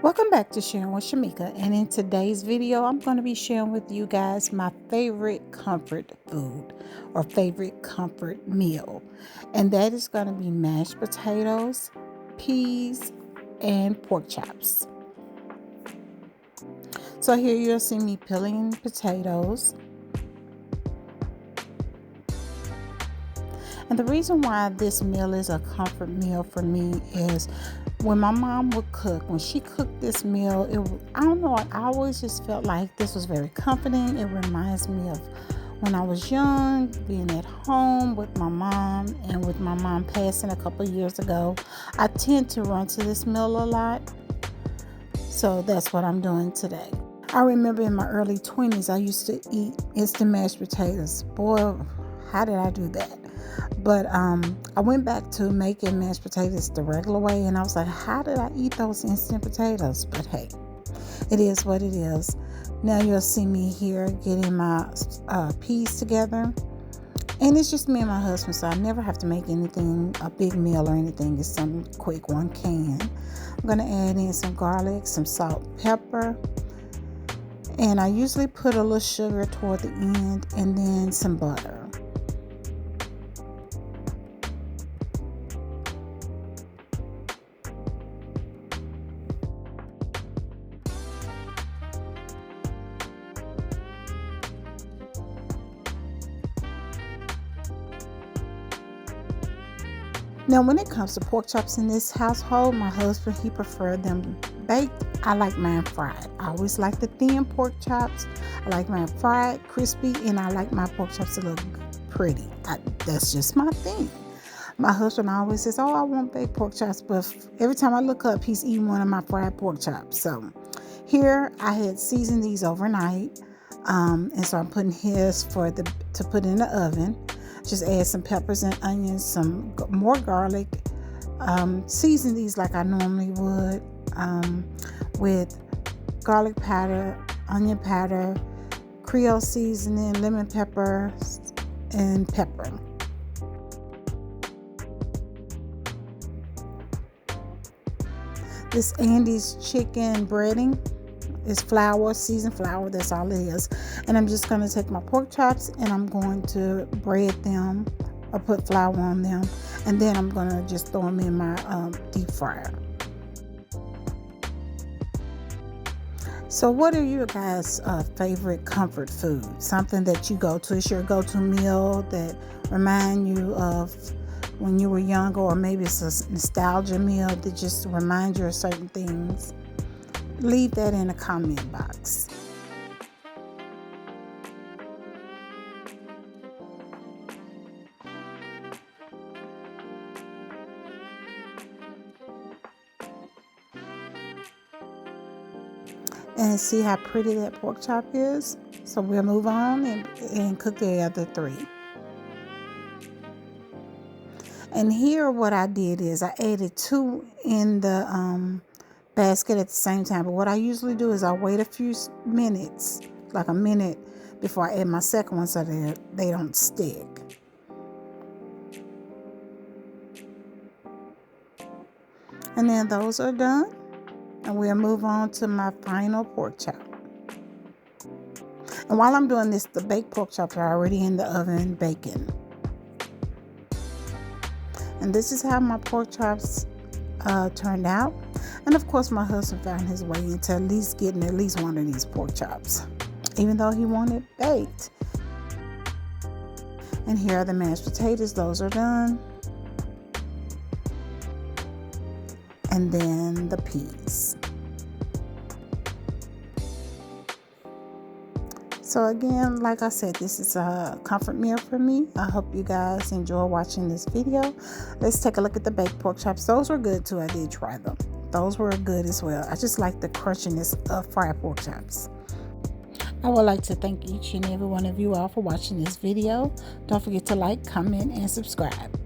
Welcome back to Sharing with Shamika, and in today's video I'm going to be sharing with you guys my favorite comfort food or favorite comfort meal, and that is going to be mashed potatoes, peas, and pork chops. So here you'll see me peeling potatoes. And the reason why this meal is a comfort meal for me is when my mom would cook, when she cooked this meal, I don't know, I always just felt like this was very comforting. It reminds me of when I was young, being at home with my mom, and with my mom passing a couple years ago, I tend to run to this meal a lot. So that's what I'm doing today. I remember in my early 20s, I used to eat instant mashed potatoes. Boy, how did I do that? But I went back to making mashed potatoes the regular way, and I was like, how did I eat those instant potatoes? But hey, it is what it is. Now you'll see me here getting my peas together. And it's just me and my husband, so I never have to make anything, a big meal or anything. It's some quick one can. I'm going to add in some garlic, some salt, pepper. And I usually put a little sugar toward the end, and then some butter. Now, when it comes to pork chops in this household, my husband, he preferred them baked. I like mine fried. I always like the thin pork chops. I like mine fried, crispy, and I like my pork chops to look pretty. That's just my thing. My husband always says, oh, I want baked pork chops, but every time I look up, he's eating one of my fried pork chops. So here I had seasoned these overnight, and so I'm putting his to put in the oven. Just add some peppers and onions, some more garlic. Season these like I normally would, with garlic powder, onion powder, Creole seasoning, lemon pepper, and pepper. This Andy's chicken breading is flour, seasoned flour, that's all it is. And I'm just going to take my pork chops and I'm going to bread them or put flour on them, and then I'm going to just throw them in my deep fryer. So what are your guys' favorite comfort food? Something that you go to, it's your go-to meal that remind you of when you were younger, or maybe it's a nostalgia meal that just reminds you of certain things. Leave that in the comment box. And see how pretty that pork chop is? So we'll move on and cook the other three. And here what I did is I added two in the basket at the same time. But what I usually do is I wait a few minutes, like a minute, before I add my second one so that they don't stick. And then those are done. And we'll move on to my final pork chop. And while I'm doing this, the baked pork chops are already in the oven baking. And this is how my pork chops turned out. And of course, my husband found his way into at least getting at least one of these pork chops, even though he wanted baked. And here are the mashed potatoes. Those are done. And then the peas. So again, like I said, this is a comfort meal for me. I hope you guys enjoy watching this video. Let's take a look at the baked pork chops. Those were good too. I did try them. Those were good as well. I just like the crunchiness of fried pork chops. I would like to thank each and every one of you all for watching this video. Don't forget to like, comment, and subscribe.